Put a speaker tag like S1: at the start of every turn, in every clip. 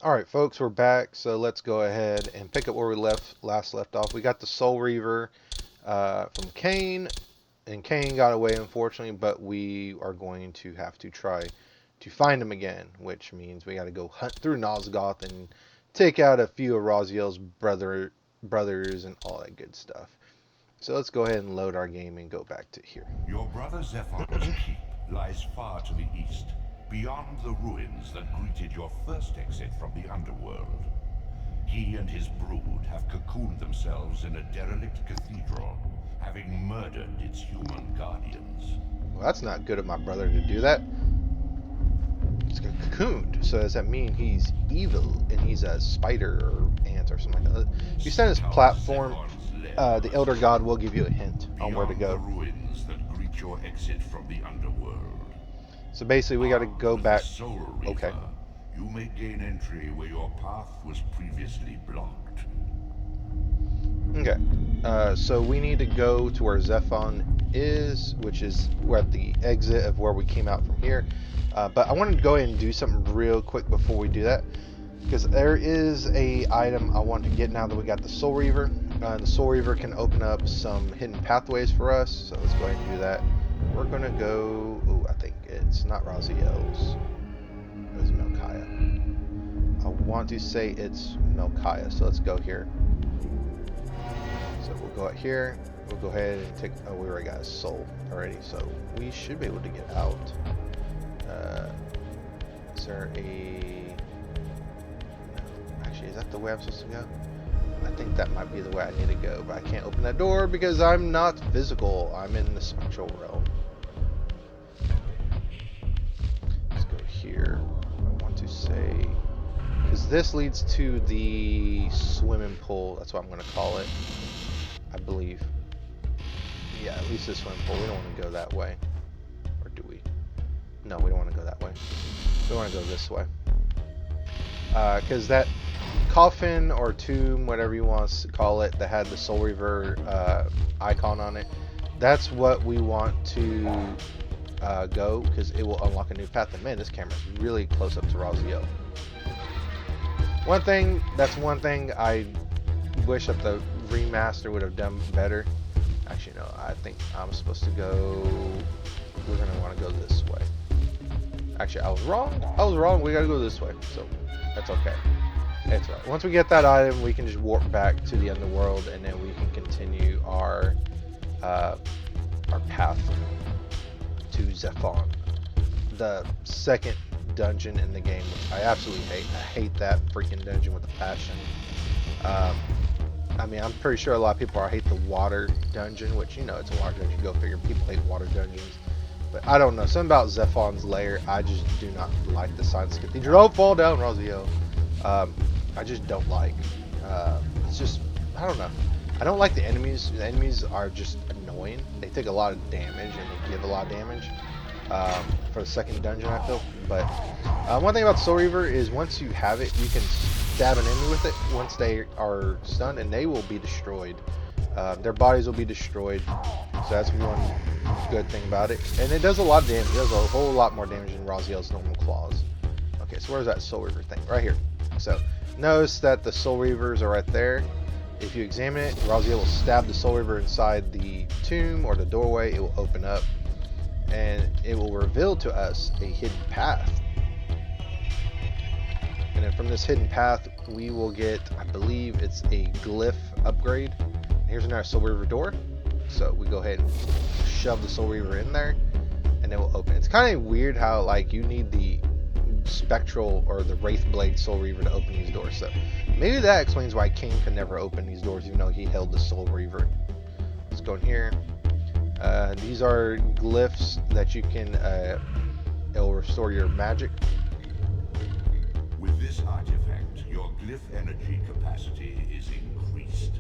S1: Alright folks, we're back, so let's go ahead and pick up where we last left off. We got the Soul Reaver from Cain, and Cain got away unfortunately, but we are going to have to try to find him again, which means we got to go hunt through Nosgoth and take out a few of Raziel's brothers and all that good stuff. So let's go ahead and load our game and go back to here.
S2: Your brother Zephonim's keep lies far to the east, beyond the ruins that greeted your first exit from the underworld. He and his brood have cocooned themselves in a derelict cathedral, having murdered its human guardians.
S1: Well, that's not good of my brother to do that. He's cocooned, so does that mean he's evil and he's a spider or ant or something like that? If you send his platform, the Elder God will give you a hint on where to go.
S2: The ruins that greet your exit from the underworld.
S1: So basically, we got to go back.
S2: Reaver,
S1: Okay.
S2: You may gain entry where your path was previously blocked.
S1: Okay. So we need to go to where Zephon is, which is we're at the exit of where we came out from here. But I wanted to go ahead and do something real quick before we do that, because there is a item I want to get now that we got the Soul Reaver. The Soul Reaver can open up some hidden pathways for us, so let's go ahead and do that. We're gonna go. Oh, I think it's not Raziel's. It was Melchiah. I want to say it's Melchiah, so let's go here. So we'll go out here. We'll go ahead and take. Oh, we already got a soul already, so we should be able to get out. Is there a? No. Actually, is that the way I'm supposed to go? I think that might be the way I need to go, but I can't open that door because I'm not physical. I'm in the spectral realm. Let's go here. I want to say, because this leads to the swimming pool. That's what I'm going to call it, I believe. Yeah, at least the swimming pool. We don't want to go that way. Or do we? No, we don't want to go that way. We want to go this way. Because that coffin or tomb, whatever you want to call it, that had the Soul Reaver icon on it, that's what we want to go, because it will unlock a new path. And man, this camera is really close up to Raziel. One thing I wish that the remaster would have done better. Actually, no, I think I'm supposed to go. We're gonna want to go this way. Actually, I was wrong. We gotta go this way, so that's okay. It's right. Once we get that item, we can just warp back to the underworld, and then we can continue our path to Zephon, the second dungeon in the game, which I absolutely hate. I hate that freaking dungeon with a passion. I mean, I'm pretty sure a lot of people hate the water dungeon, which, you know, it's a water dungeon. Go figure. People hate water dungeons. But I don't know. Something about Zephon's lair, I just do not like the Silenced Cathedral. Don't fall down, Raziel. I just don't like. It's just, I don't know. I don't like the enemies. The enemies are just annoying. They take a lot of damage and they give a lot of damage for the second dungeon, I feel. But one thing about the Soul Reaver is once you have it, you can stab an enemy with it once they are stunned, and they will be destroyed. Their bodies will be destroyed. So that's one good thing about it. And it does a lot of damage. It does a whole lot more damage than Raziel's normal claws. Okay, so where's that Soul Reaver thing? Right here. So notice that the Soul Reavers are right there. If you examine it, Raziel will stab the Soul Reaver inside the tomb or the doorway. It will open up, and it will reveal to us a hidden path. And then from this hidden path, we will get, I believe it's a glyph upgrade. Here's another Soul Reaver door. So we go ahead and shove the Soul Reaver in there, and it will open. It's kind of weird how, like, you need the spectral or the Wraithblade Soul Reaver to open these doors. So maybe that explains why Cain could never open these doors, even though he held the Soul Reaver. Let's go in here. These are glyphs that you can. It'll restore your magic.
S2: With this artifact, your glyph energy capacity is increased.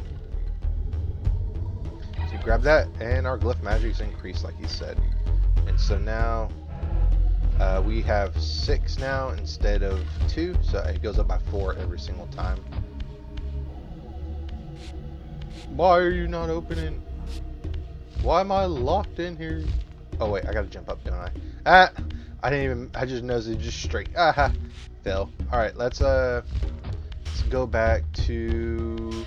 S1: So you grab that, and our glyph magic is increased, like he said. And so now we have 6 now instead of 2, so it goes up by 4 every single time. Why are you not opening? Why am I locked in here? Oh wait, I gotta jump up, don't I? I just noticed it just straight. Fail. Alright, let's go back to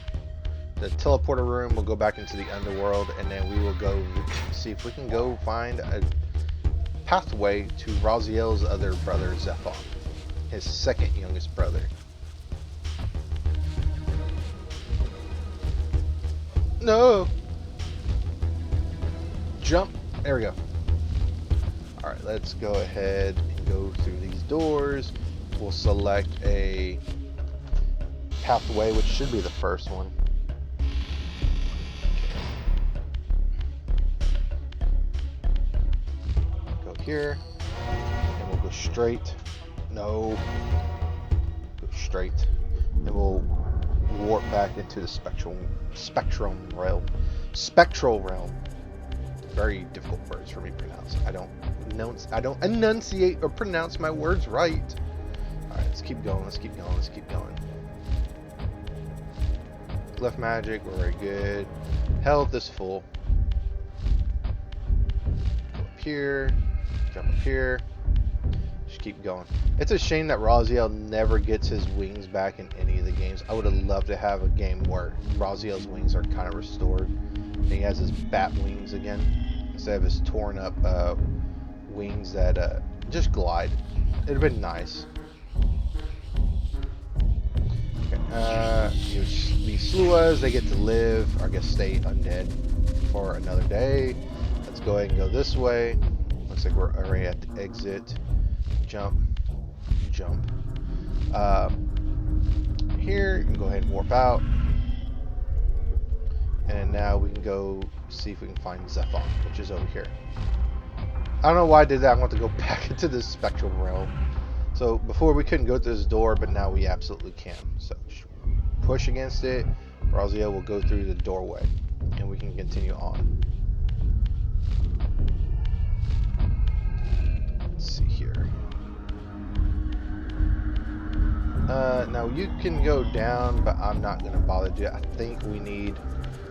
S1: the teleporter room. We'll go back into the underworld, and then we will go see if we can go find a pathway to Raziel's other brother, Zephon, his second youngest brother. No! Jump! There we go. Alright, let's go ahead and go through these doors. We'll select a pathway, which should be the first one. Go here, and we'll go straight. No. Go straight. And we'll warp back into the spectral realm. Spectral realm. Very difficult words for me to pronounce. I don't enunciate or pronounce my words right. Alright, let's keep going, let's keep going, let's keep going. Left magic, we're very good. Health is full. Go up here, jump up here. Just keep going. It's a shame that Raziel never gets his wings back in any of the games. I would have loved to have a game where Raziel's wings are kind of restored. And he has his bat wings again, instead of his torn up wings that just glide. It'd have been nice. Okay, these Sluas, they get to live, or I guess stay undead for another day. Let's go ahead and go this way. Looks like we're already at the exit. Jump, jump. Here, you can go ahead and warp out. And now we can go see if we can find Zephon, which is over here. I don't know why I did that. I want to go back into the spectral realm. So before we couldn't go through this door, but now we absolutely can. So push against it. Raziel will go through the doorway, and we can continue on. Let's see here. Now you can go down, but I'm not going to bother you. I think we need,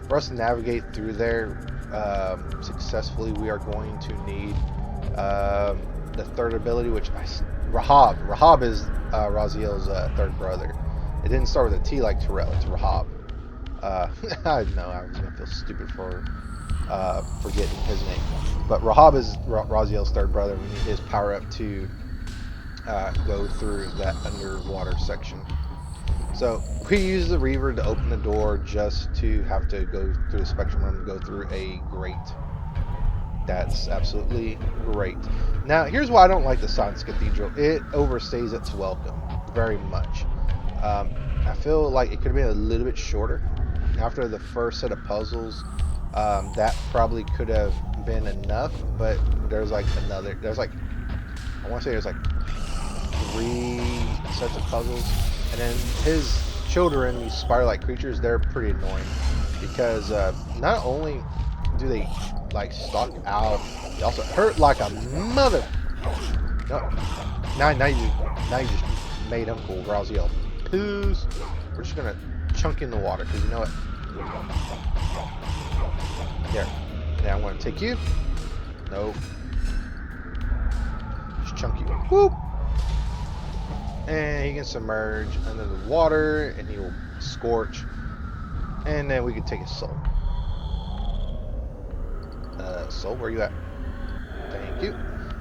S1: for us to navigate through there successfully, we are going to need the third ability, which Rahab. Rahab is Raziel's third brother. It didn't start with a T like Terrell. It's Rahab. I know I was gonna feel stupid for forgetting his name, but Rahab is Raziel's third brother. We need his power up to go through that underwater section. So we use the Reaver to open the door just to have to go through the spectrum room to go through a grate. That's absolutely great. Now, here's why I don't like the Silenced Cathedral. It overstays its welcome very much. I feel like it could have been a little bit shorter. After the first set of puzzles, that probably could have been enough, but there's like another, I want to say there's like 3 sets of puzzles, and then his children, these spider-like creatures, they're pretty annoying because not only do they like stalk out, they also hurt like a mother. No, now you just made Uncle Raziel poos. We're just gonna chunk in the water because you know what? There. Now I'm gonna take you. Nope. Just chunk you. Whoop. And he can submerge under the water, and he will scorch. And then we can take his soul. Soul, where you at? Thank you.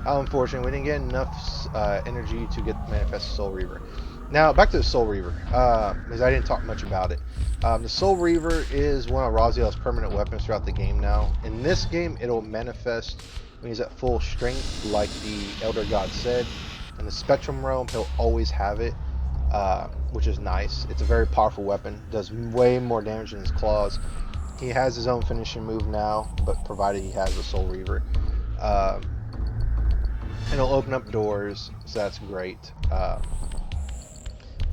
S1: Unfortunately, we didn't get enough energy to get Manifest Soul Reaver. Now, back to the Soul Reaver, because I didn't talk much about it. The Soul Reaver is one of Raziel's permanent weapons throughout the game now. In this game, it'll manifest when he's at full strength, like the Elder God said. In the Spectrum Realm, he'll always have it, which is nice. It's a very powerful weapon. Does way more damage than his claws. He has his own finishing move now, but provided he has the Soul Reaver. And it'll open up doors, so that's great.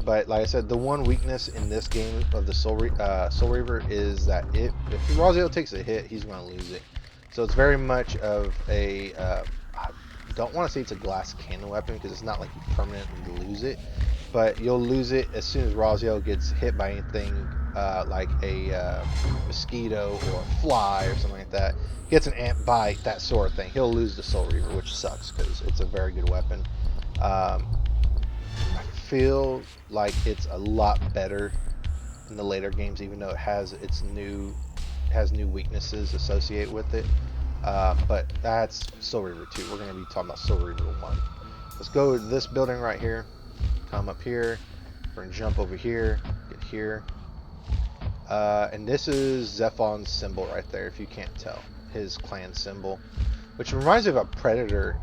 S1: But like I said, the one weakness in this game of the Soul Reaver is that if Raziel takes a hit, he's going to lose it. So it's very much of a... I don't want to say it's a glass cannon weapon because it's not like you permanently lose it, but you'll lose it as soon as Raziel gets hit by anything like a mosquito or a fly or something like that. Gets an ant bite, that sort of thing. He'll lose the Soul Reaver, which sucks because it's a very good weapon. I feel like it's a lot better in the later games, even though it has new weaknesses associated with it. But that's Soul Reaver 2. We're going to be talking about Soul Reaver 1. Let's go to this building right here. Come up here. We're going to jump over here. Get here. And this is Zephon's symbol right there, if you can't tell. His clan symbol. Which reminds me of a predator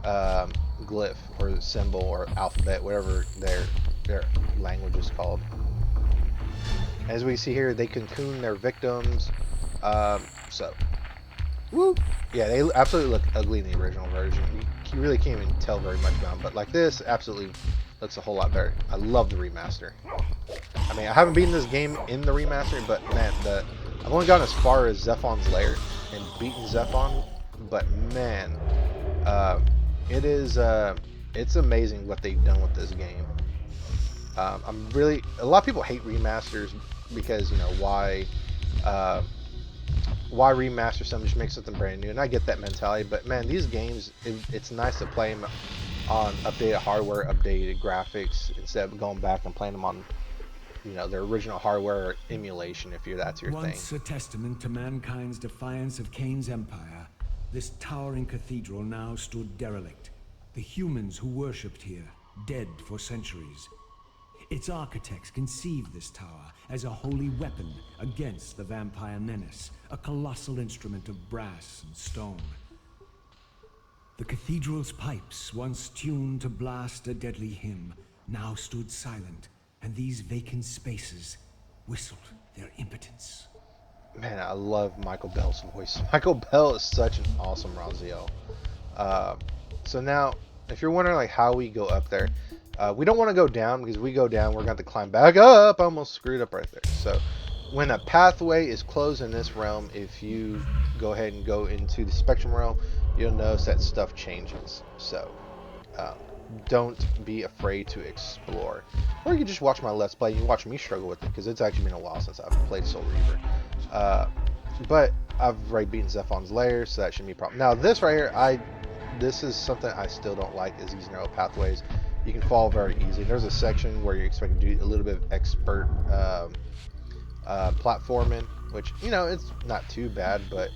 S1: glyph or symbol or alphabet, whatever their language is called. As we see here, they cocoon their victims. Woo! Yeah, they absolutely look ugly in the original version. You really can't even tell very much about them, but like this, absolutely looks a whole lot better. I love the remaster. I mean, I haven't beaten this game in the remaster, but man, I've only gone as far as Zephon's lair and beaten Zephon, but man, it's amazing what they've done with this game. A lot of people hate remasters because, you know, why remaster something, just make something brand new, and I get that mentality, but man, these games, it's nice to play them on updated hardware, updated graphics, instead of going back and playing them on, you know, their original hardware or emulation, if that's your thing.
S3: Once a testament to mankind's defiance of Cain's empire, this towering cathedral now stood derelict. The humans who worshipped here, dead for centuries. Its architects conceived this tower as a holy weapon against the vampire menace, a colossal instrument of brass and stone. The cathedral's pipes, once tuned to blast a deadly hymn, now stood silent, and these vacant spaces whistled their impotence.
S1: Man, I love Michael Bell's voice. Michael Bell is such an awesome Raziel. So now, if you're wondering like how we go up there, we don't want to go down, because if we go down, we're going to have to climb back up. I almost screwed up right there. So when a pathway is closed in this realm, if you go ahead and go into the Spectrum realm, you'll notice that stuff changes. So don't be afraid to explore. Or you can just watch my Let's Play. You can watch me struggle with it, because it's actually been a while since I've played Soul Reaver. But I've already beaten Zephon's lair, so that shouldn't be a problem. Now this right here, this is something I still don't like, is these narrow pathways. You can fall very easily. There's a section where you're expected to do a little bit of expert platforming, which, you know, it's not too bad, but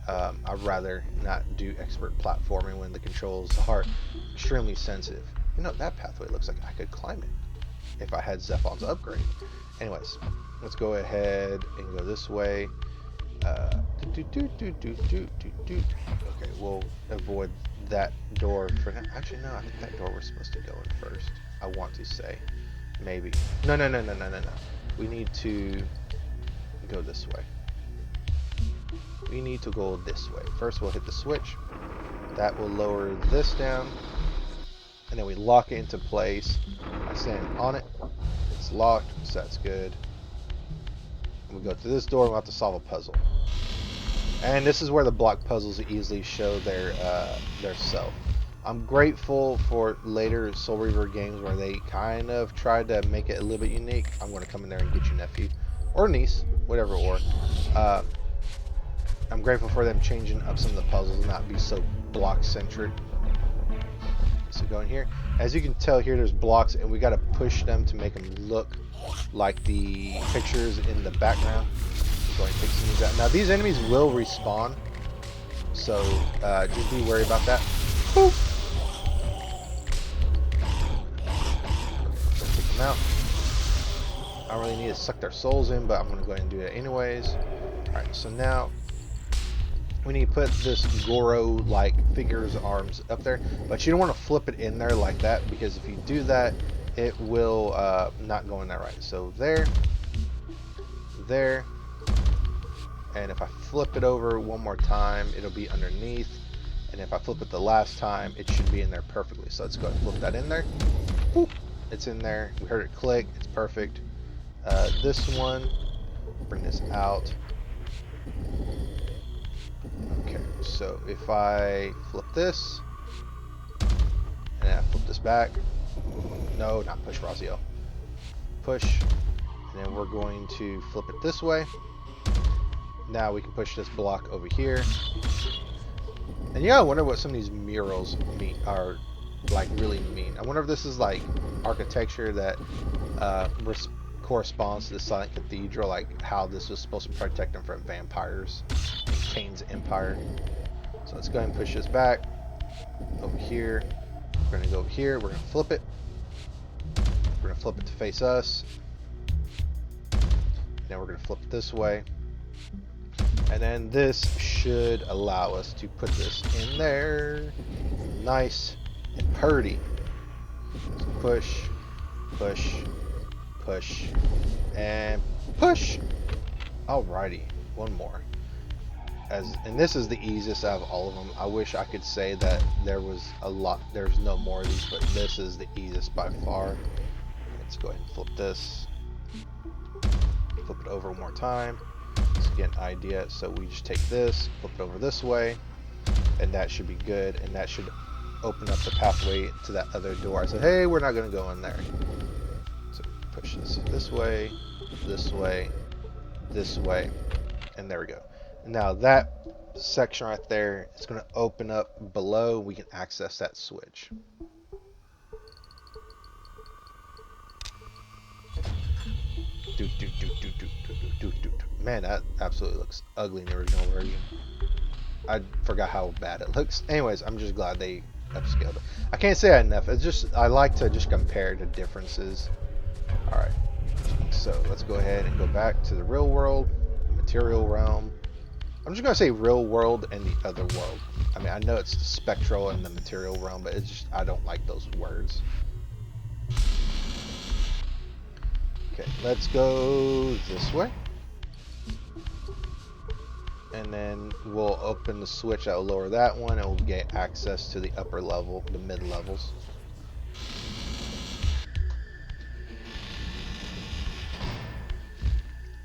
S1: I'd rather not do expert platforming when the controls are extremely sensitive. You know, that pathway looks like I could climb it if I had Zephon's upgrade. Anyways, let's go ahead and go this way. Okay, we'll avoid that door for now. Actually, no, I think that door we're supposed to go in first. I want to say. Maybe. No. We need to go this way. We need to go this way. First, we'll hit the switch. That will lower this down. And then we lock it into place. I stand on it. It's locked, so that's good. And we go through this door, and we'll have to solve a puzzle. And this is where the block puzzles easily show their self. I'm grateful for later Soul Reaver games where they kind of tried to make it a little bit unique. I'm going to come in there and get you, nephew. Or niece, whatever or. I'm grateful for them changing up some of the puzzles and not be so block-centric. So go in here. As you can tell here, there's blocks, and we got to push them to make them look like the pictures in the background. Go and take some of these out. Now these enemies will respawn, so just be worried about that. Boop. Take them out. I don't really need to suck their souls in, but I'm going to go ahead and do it anyways. Alright, so now we need to put this Goro-like figure's arms up there, but you don't want to flip it in there like that, because if you do that, it will not go in there right. So there, and if I flip it over one more time, it'll be underneath, and if I flip it the last time, it should be in there perfectly. So let's go ahead and flip that in there. Boop. It's in there. We heard it click. It's perfect. This one, bring this out. Okay, so if I flip this, and I flip this back, no, not push, Raziel. Push, and then we're going to flip it this way. Now we can push this block over here. And yeah, I wonder what some of these murals are like really mean. I wonder if this is like architecture that corresponds to the Silent Cathedral, like how this was supposed to protect them from vampires in Kane's empire. So let's go ahead and push this back over here. We're going to go over here. We're going to flip it. We're going to flip it to face us. Now we're going to flip it this way. And then this should allow us to put this in there. Nice and purty. So push, push, push, and push. Alrighty, one more. And this is the easiest out of all of them. I wish I could say that there's no more of these, but this is the easiest by far. Let's go ahead and flip this. Flip it over one more time. Let's get an idea. So we just take this, flip it over this way, and that should be good. And that should open up the pathway to that other door. I said, hey, we're not going to go in there. So push this way, this way, this way, and there we go. Now that section right there is going to open up below. We can access that switch. Man, that absolutely looks ugly in the original version. I forgot how bad it looks. Anyways, I'm just glad they upscaled it. I can't say that enough. It's just, I like to just compare the differences. Alright, so let's go ahead and go back to the real world, material realm. I'm just going to say real world and the other world. I mean, I know it's the spectral and the material realm, but it's just, I don't like those words. Okay, let's go this way. And then we'll open the switch that will lower that one, and we'll get access to the upper level, the mid levels.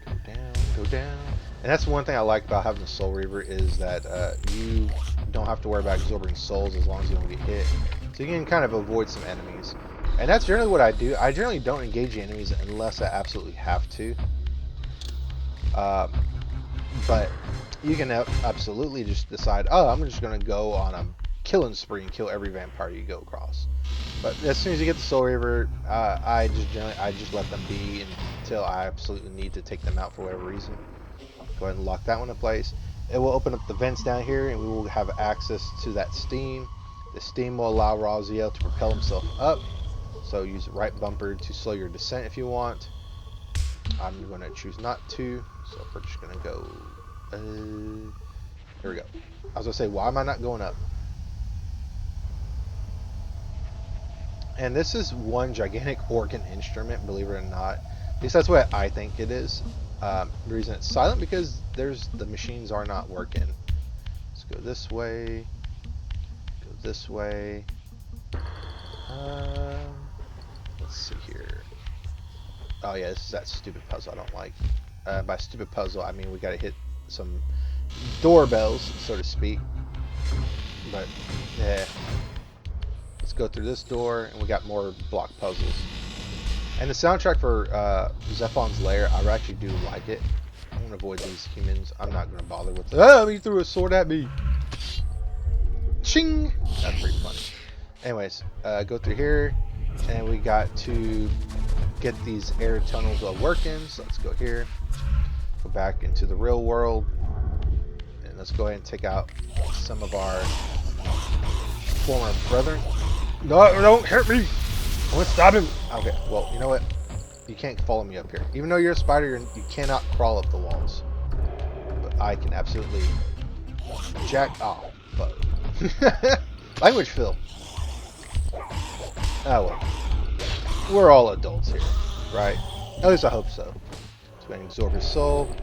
S1: Go down, go down. And that's one thing I like about having the Soul Reaver is that you don't have to worry about absorbing souls as long as you don't get hit. So you can kind of avoid some enemies. And that's generally what I do. I generally don't engage the enemies unless I absolutely have to. But you can absolutely just decide, oh, I'm just going to go on a killing spree and kill every vampire you go across. But as soon as you get the Soul Reaver, I just let them be until I absolutely need to take them out for whatever reason. Go ahead and lock that one in place. It will open up the vents down here, and we will have access to that steam. The steam will allow Raziel to propel himself up. So use the right bumper to slow your descent if you want. I'm going to choose not to. So we're just going to go... here we go. I was going to say, why am I not going up? And this is one gigantic organ instrument, believe it or not. At least that's what I think it is. The reason it's silent because the machines are not working. Let's go this way. Go this way. Let's see here. Oh yeah, this is that stupid puzzle I don't like. By stupid puzzle, I mean we gotta hit some doorbells, so to speak. But yeah, let's go through this door, and we got more block puzzles. And the soundtrack for Zephon's Lair, I actually do like it. I'm gonna avoid these humans. I'm not gonna bother with it. Oh, he threw a sword at me. Ching! That's pretty funny. Anyways, go through here, and we got to get these air tunnels all working. So let's go here, go back into the real world, and let's go ahead and take out some of our former brethren. No, don't hurt me! I'm gonna stop him! Okay, well, you know what? You can't follow me up here. Even though you're a spider, you cannot crawl up the walls. But I can absolutely jack off. But language fill. Oh well. We're all adults here, right? At least I hope so. Let's go ahead and absorb his soul.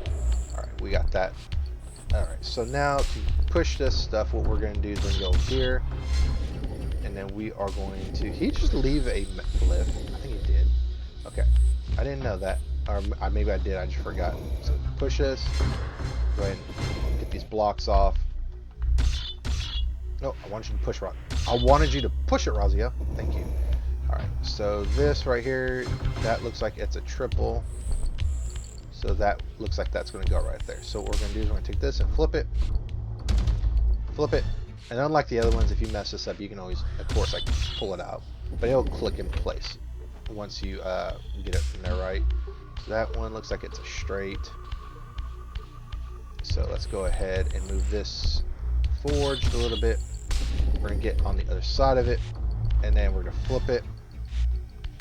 S1: Alright, we got that. Alright, so now to push this stuff, what we're going to do is we're going to go here. And then we are going to... He just leave a glyph. I think he did. Okay. I didn't know that. Or maybe I did, I just forgot. So push this. Go ahead and get these blocks off. No, I wanted you to push Rock. I wanted you to push it, Raziel. Thank you. Alright, so this right here, that looks like it's a triple. So that looks like that's going to go right there. So what we're going to do is we're going to take this and flip it. Flip it. And unlike the other ones, if you mess this up, you can always, of course, like pull it out. But it'll click in place. once you get it from there, right? So that one looks like it's a straight. So let's go ahead and move this forward just a little bit. We're going to get on the other side of it, and then we're going to flip it.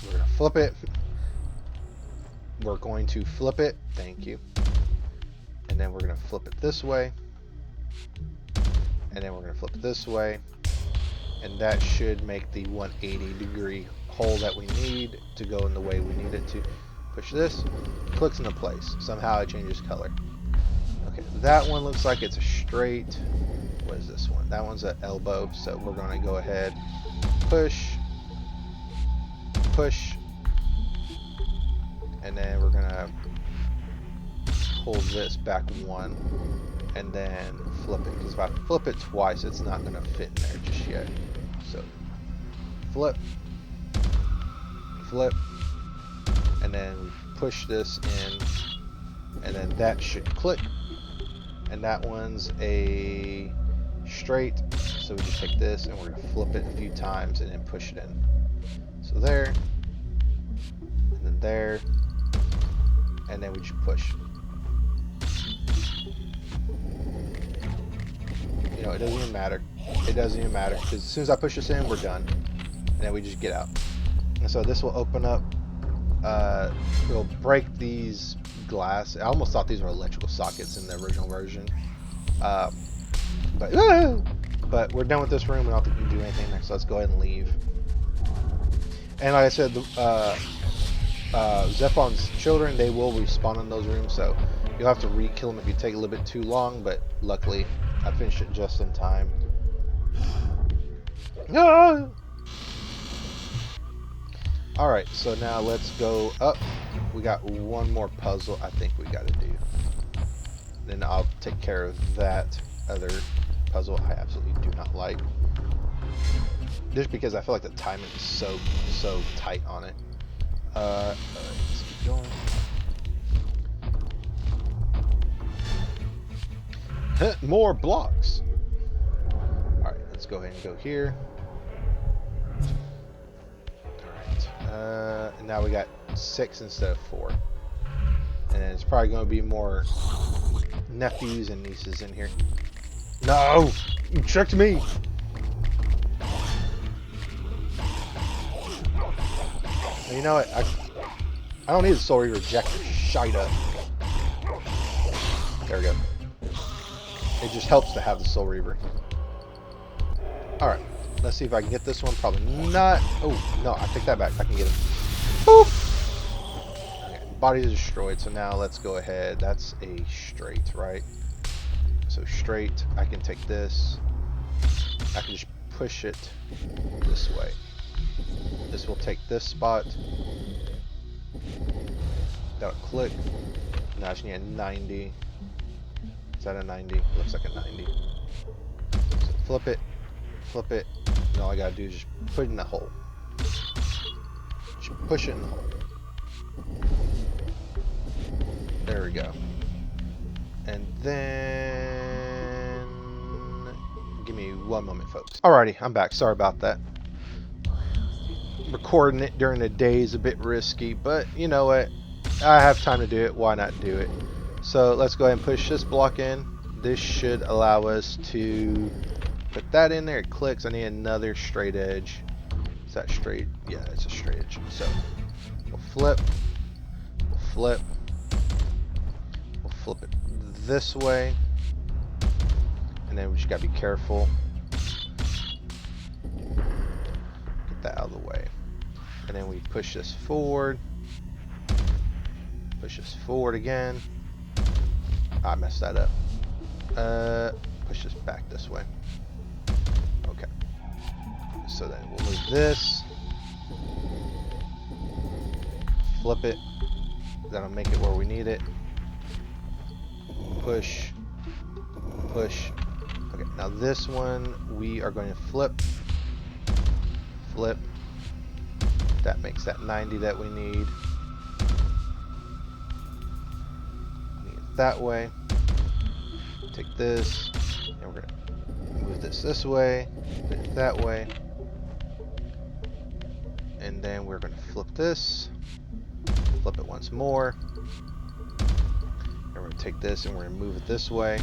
S1: We're going to flip it. We're going to flip it. Thank you. And then we're going to flip it this way. And then we're going to flip it this way. And that should make the 180-degree hole that we need to go in the way we need it to. Push this, clicks into place. Somehow it changes color. Okay, that one looks like it's a straight. What is this one? That one's an elbow, so we're going to go ahead, push, push, and then we're going to pull this back one, and then flip it, because if I flip it twice, it's not going to fit in there just yet. So, flip, flip, and then we push this in, and then that should click, and that one's a straight, so we just take this and we're going to flip it a few times and then push it in. So there, and then there, and then we just push. You know, it doesn't even matter. It doesn't even matter, because as soon as I push this in, we're done. And then we just get out. And so this will open up, it'll break these glass. I almost thought these were electrical sockets in the original version. But we're done with this room. We don't have to do anything next, so let's go ahead and leave. And like I said, Zephon's children, they will respawn in those rooms, so you'll have to re-kill them if you take a little bit too long, but luckily I finished it just in time. No! Alright, so now let's go up. We got one more puzzle I think we got to do. Then I'll take care of that other puzzle I absolutely do not like. Just because I feel like the timing is so tight on it. Alright, let's keep going. More blocks. Alright, let's go ahead and go here. Alright, and now we got 6 instead of 4. And then it's probably going to be more nephews and nieces in here. No! You tricked me! You know what? I don't need a soul reaver rejector. Shite up. There we go. It just helps to have the soul reaver. Alright. Let's see if I can get this one. Probably not. Oh, no. I take that back. I can get him. Boop! Okay. Body is destroyed. So now let's go ahead. That's a straight, right? So straight. I can take this. I can just push it this way. This will take this spot. That'll click. Now I just need a 90. Is that a 90? Looks like a 90. So flip it. Flip it. And all I gotta do is just put it in the hole. Just push it in the hole. There we go. And then... give me one moment, folks. Alrighty, I'm back. Sorry about that. Recording it during the day is a bit risky, but you know what? I have time to do it. Why not do it? So let's go ahead and push this block in. This should allow us to put that in there. It clicks. I need another straight edge. Is that straight? Yeah, it's a straight edge. So we'll flip, we'll flip, we'll flip it this way, and then we just gotta be careful. Get that out of the way. And then we push this forward. Push this forward again. I messed that up. Push this back this way. Okay. So then we'll move this. Flip it. That'll make it where we need it. Push. Push. Okay, now this one we are going to flip. Flip. That makes that 90 that we need. That way. Take this, and we're gonna move this way, put it that way, and then we're gonna flip this, flip it once more, and we're going to take this and we're going to move it this way.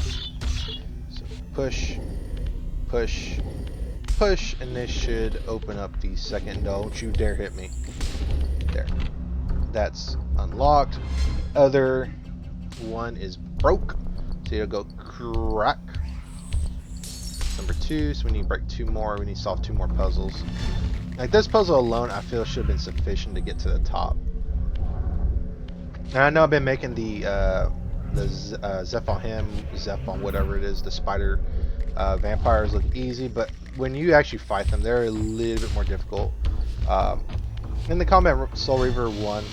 S1: So push, push, push, and this should open up the second. Don't you dare hit me. There. That's unlocked. The other one is broke, so it'll go crack. Number 2, so we need to break 2 more. We need to solve 2 more puzzles. Like this puzzle alone, I feel should have been sufficient to get to the top. And I know I've been making the Zephonim, whatever it is, the spider vampires look easy, but when you actually fight them, they're a little bit more difficult. In the Combat Soul Reaver 1,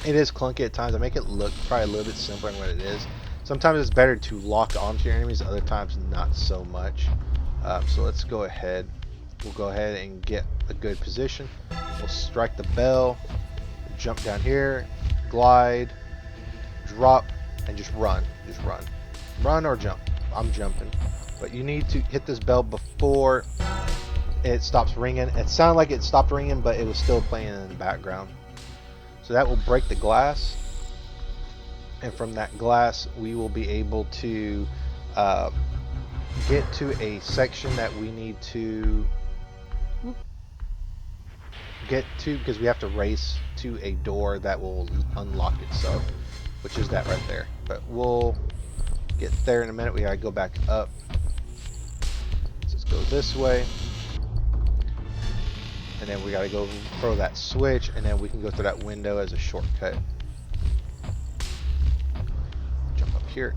S1: it is clunky at times. I make it look probably a little bit simpler than what it is. Sometimes it's better to lock onto your enemies, other times not so much. So let's go ahead. We'll go ahead and get a good position. We'll strike the bell, jump down here, glide, drop, and just run. Just run. Run or jump. I'm jumping. But you need to hit this bell before it stops ringing. It sounded like it stopped ringing, but it was still playing in the background. So that will break the glass. And from that glass, we will be able to get to a section that we need to get to, because we have to race to a door that will unlock itself, which is that right there. But we'll get there in a minute. We gotta go back up. So let's go this way. And then we gotta go throw that switch, and then we can go through that window as a shortcut. Jump up here.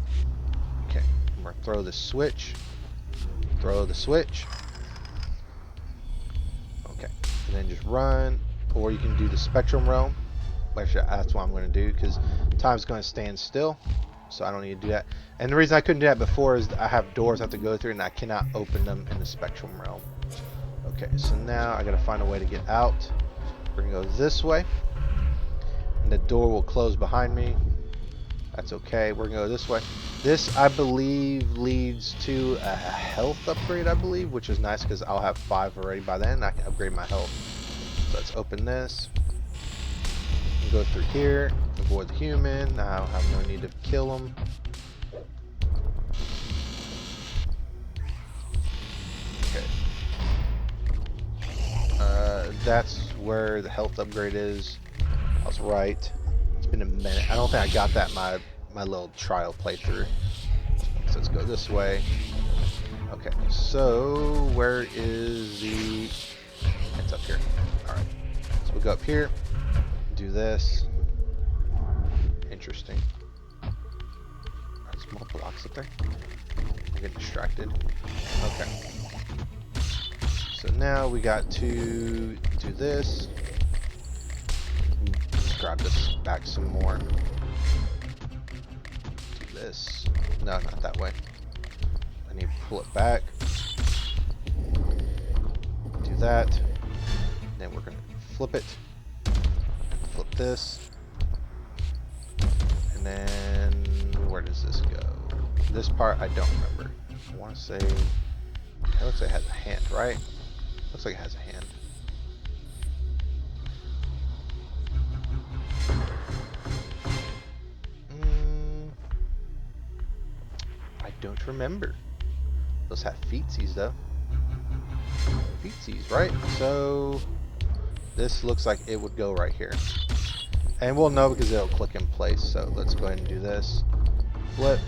S1: Okay, we're gonna throw the switch. Throw the switch. Okay, and then just run, or you can do the spectrum realm. Actually, that's what I'm going to do, because time's going to stand still, so I don't need to do that. And the reason I couldn't do that before is I have doors I have to go through, and I cannot open them in the spectrum realm. Okay, so now I got to find a way to get out. We're going to go this way, and the door will close behind me. That's okay. We're going to go this way. This, I believe, leads to a health upgrade, I believe, which is nice because I'll have 5 already by then. I can upgrade my health. So let's open this. Go through here. Avoid the human. I'll have no need to kill him. Okay. That's where the health upgrade is. I was right. It's been a minute. I don't think I got that in my little trial playthrough. So let's go this way. Okay, so where is the... It's up here. Alright. So we'll go up here. Do this. Interesting. There's more blocks up there. I'm getting distracted. Okay. So now we got to do this. Let's grab this back some more. Do this. No, not that way. I need to pull it back. Do that. Then we're going to flip it. Flip this. And then where does this go? This part I don't remember. I want to say it looks like it has a hand, right? Looks like it has a hand. I don't remember. Those have feetsies though. Feetsies, right? So this looks like it would go right here. And we'll know because it'll click in place. So let's go ahead and do this. Flip.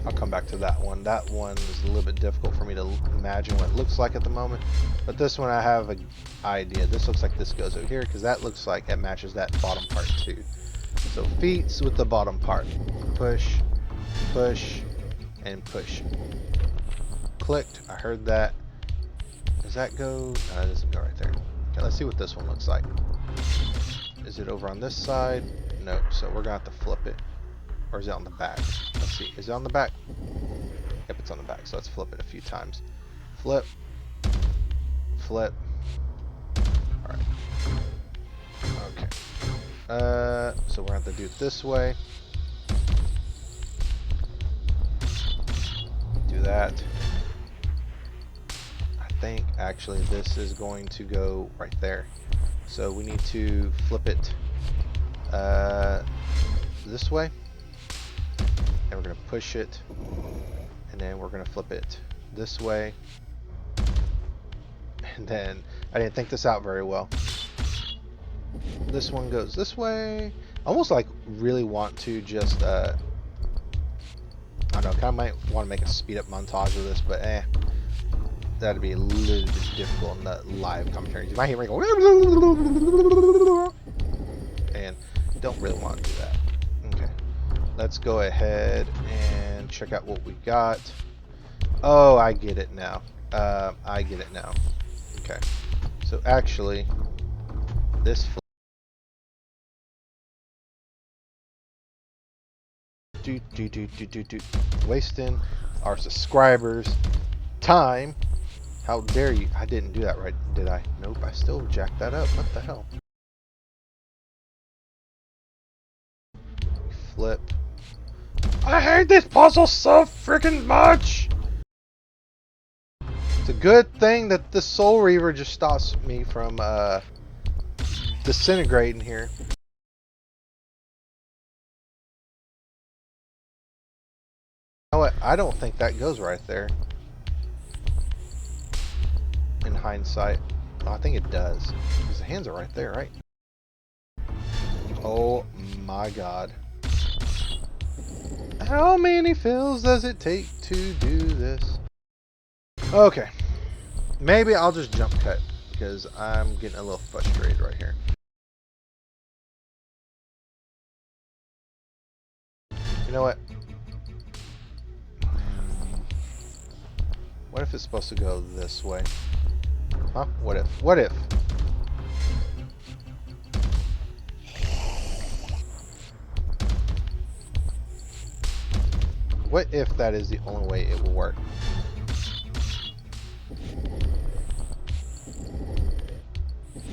S1: I'll come back to that one. That one is a little bit difficult for me to imagine what it looks like at the moment. But this one I have an idea. This looks like this goes over here because that looks like it matches that bottom part too. So feet with the bottom part. Push, push, and push. Clicked. I heard that. Does that go? No, it doesn't go right there. Okay, let's see what this one looks like. Is it over on this side? No. So we're gonna have to flip it. Or is it on the back? Let's see. Is it on the back? Yep, it's on the back. So let's flip it a few times. Flip. Flip. Alright. Okay. So we're going to have to do it this way. Do that. I think actually, this is going to go right there. So we need to flip it this way. And we're going to push it. And then we're going to flip it this way. And then, I didn't think this out very well. This one goes this way. Almost like really want to just, I don't know, kind of might want to make a speed up montage of this, but that'd be a little bit difficult in the live commentary. You might hear me go, and don't really want to do that. Okay, let's go ahead and check out what we got. Oh, I get it now. I get it now. Okay, so actually, this wasting our subscribers' time. How dare you? I didn't do that right, did I? Nope, I still jacked that up. What the hell? Flip. I hate this puzzle so freaking much! It's a good thing that the Soul Reaver just stops me from disintegrating here. You know what? I don't think that goes right there. In hindsight. Oh, I think it does. Because the hands are right there, right? Oh my god. How many fills does it take to do this? Okay. Maybe I'll just jump cut. Because I'm getting a little frustrated right here. You know what? What if it's supposed to go this way? Huh? What if? What if? What if that is the only way it will work?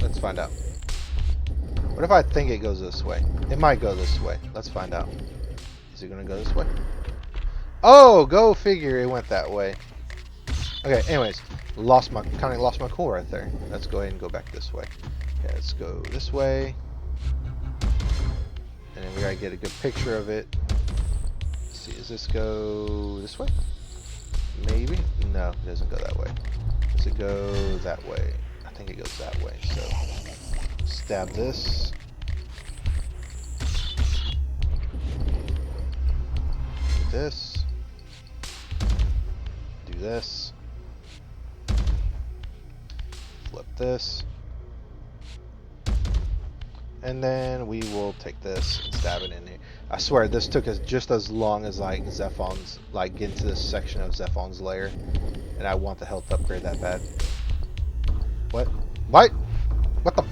S1: Let's find out. What if I think it goes this way? It might go this way. Let's find out. Is it going to go this way? Oh, go figure it went that way. Okay, anyways. Kind of lost my cool right there. Let's go ahead and go back this way. Okay, let's go this way. And then we gotta get a good picture of it. Let's see, does this go this way? Maybe? No, it doesn't go that way. Does it go that way? I think it goes that way. So, stab this. Do this. Do this. Flip this. And then we will take this and stab it in here. I swear this took us just as long as like Zephon's, like get into this section of Zephon's lair. And I want the health upgrade that bad. What? What? What the?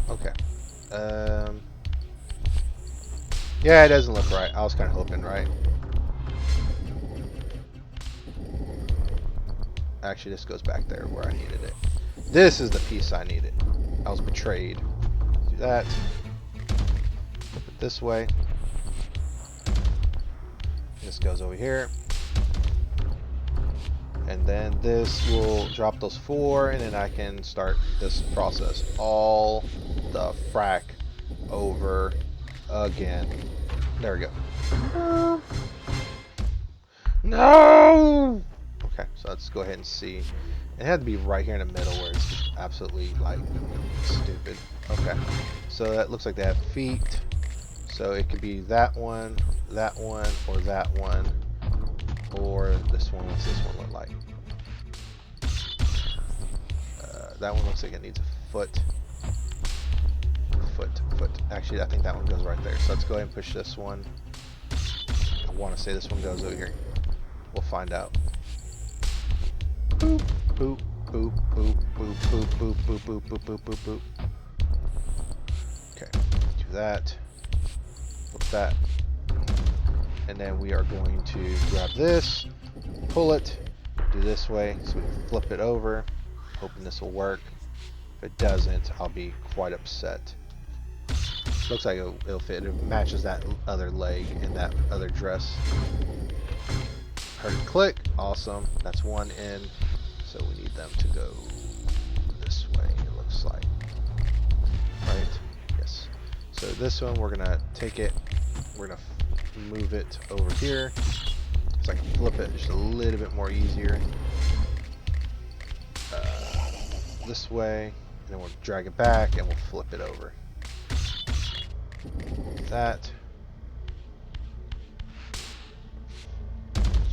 S1: Okay. Yeah, it doesn't look right. I was kind of hoping, right? Actually, this goes back there where I needed it. This is the piece I needed. I was betrayed. Do that. Flip it this way. This goes over here. And then this will drop those 4, and then I can start this process all the frack over again. There we go. No! Okay, so let's go ahead and see. It had to be right here in the middle where it's just absolutely, like, stupid. Okay, so that looks like they have feet. So it could be that one, or that one, or this one. What's this one look like? That one looks like it needs a foot. Foot. Actually, I think that one goes right there. So let's go ahead and push this one. I want to say this one goes over here. We'll find out. Boop, boop, boop, boop, boop, boop, boop, boop, boop, boop, boop, boop, boop. Okay, do that. Flip that. And then we are going to grab this, pull it, do this way, so we can flip it over. Hoping this will work. If it doesn't, I'll be quite upset. Looks like it'll fit. It matches that other leg and that other dress. Heard a click. Awesome. That's one in. So we need them to go this way, it looks like. Right? Yes. So this one, we're going to take it. We're going to move it over here. So I can flip it just a little bit more easier. This way. And then we'll drag it back and we'll flip it over. That.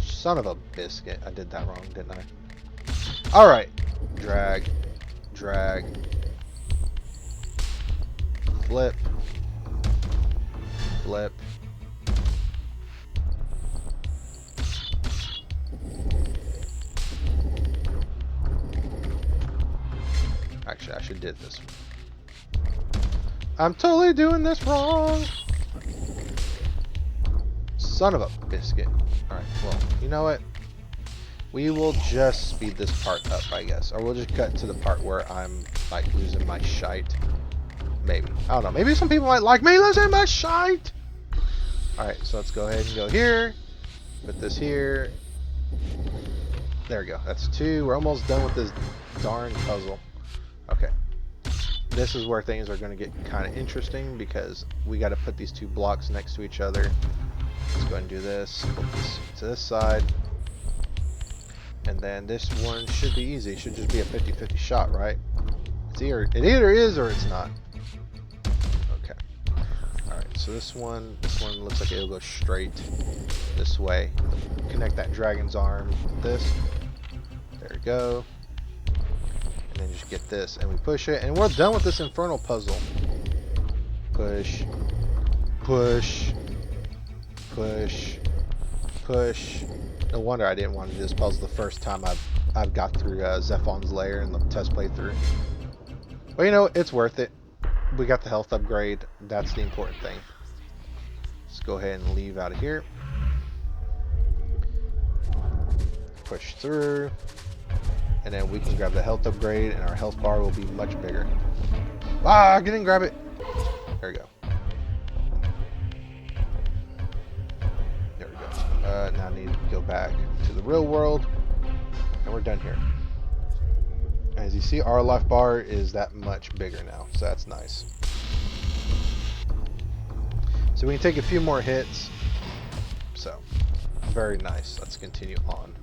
S1: Son of a biscuit. I did that wrong, didn't I? Alright. Drag. Drag. Flip. Flip. Actually, I should did this one. I'm totally doing this wrong. Son of a biscuit. Alright, well, you know what? We will just speed this part up, I guess. Or we'll just cut to the part where I'm, like, losing my shite. Maybe. I don't know. Maybe some people might like me losing my shite! Alright, so let's go ahead and go here. Put this here. There we go. That's 2. We're almost done with this darn puzzle. Okay. This is where things are going to get kind of interesting because we got to put these 2 blocks next to each other. Let's go ahead and do this. Put this to this side. And then this one should be easy. It should just be a 50-50 shot, right? It either is or it's not. Okay. Alright, so this one looks like it'll go straight this way. Connect that dragon's arm with this. There we go. And then just get this and we push it. And we're done with this infernal puzzle. Push. Push. Push. Push. No wonder I didn't want to do this puzzle the first time I've got through Zephon's lair in the test playthrough. Well, you know, it's worth it. We got the health upgrade. That's the important thing. Let's go ahead and leave out of here. Push through. And then we can grab the health upgrade and our health bar will be much bigger. Ah, I didn't grab it. There we go. Now I need to go back to the real world. And we're done here. As you see, our life bar is that much bigger now. So that's nice. So we can take a few more hits. So, very nice. Let's continue on.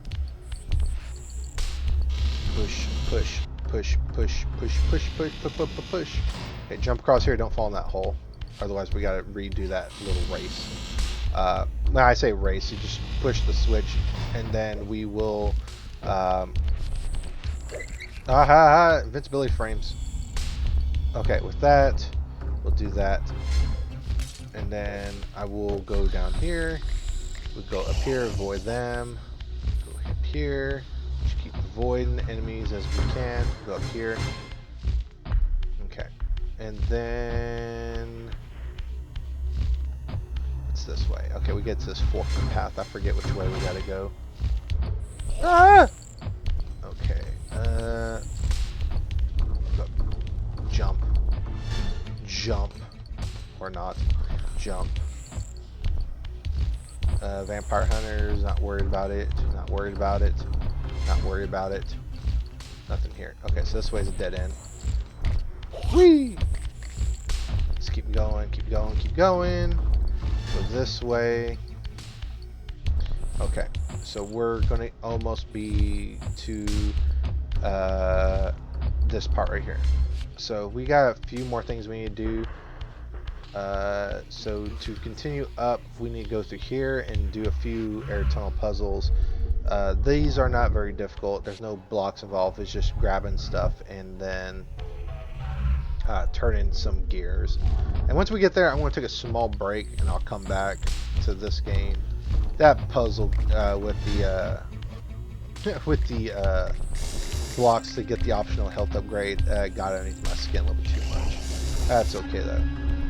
S1: Push, push, push, push, push, push, push, push, push, push, push. Okay, jump across here. Don't fall in that hole. Otherwise, we gotta redo that little race. When I say race, you just push the switch, and then we will. Invincibility frames. Okay, with that, we'll do that, and then I will go down here. We'll go up here, avoid them. Go up here. Just keep avoiding enemies as we can. Go up here. Okay, and then. This way. Okay, we get to this fork path. I forget which way we gotta go. Ah! Okay. Go. Jump. Jump. Or not. Jump. Vampire hunters, not worried about it. Not worried about it. Not worried about it. Nothing here. Okay, so this way's a dead end. Whee! Let's keep going, keep going, keep going. Go this way. Okay, so we're gonna almost be to this part right here. So we got a few more things we need to do. So to continue up, we need to go through here and do a few air tunnel puzzles. These are not very difficult. There's no blocks involved. It's just grabbing stuff and then turning some gears. And once we get there, I'm going to take a small break and I'll come back to this game. That puzzle with the blocks to get the optional health upgrade got underneath my skin a little bit too much. That's okay though.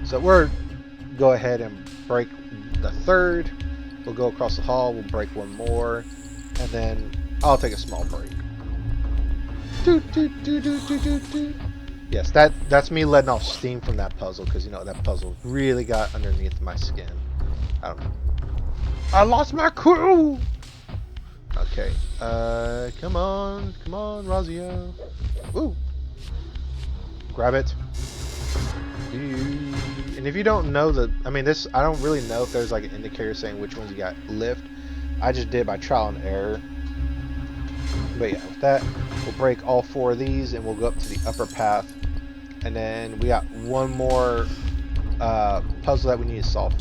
S1: So we're go ahead and break the third. We'll go across the hall. We'll break one more, and then I'll take a small break. Yes, that's me letting off steam from that puzzle because you know that puzzle really got underneath my skin. I don't know. I lost my crew. Okay. Come on, Razio. Woo! Grab it. And if you don't know I mean, I don't really know if there's like an indicator saying which ones you got lift. I just did by trial and error. But yeah, with that, we'll break all 4 of these and we'll go up to the upper path. And then we got one more puzzle that we need to solve.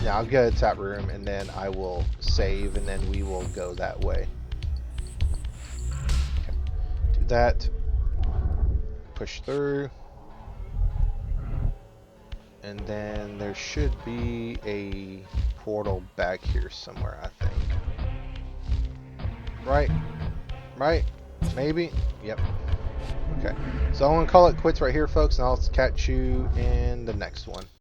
S1: Now I'll go to that room and then I will save and then we will go that way. Okay. Do that. Push through. And then there should be a portal back here somewhere, I think. Right? Right? Maybe? Yep. Okay. So I'm going to call it quits right here, folks, and I'll catch you in the next one.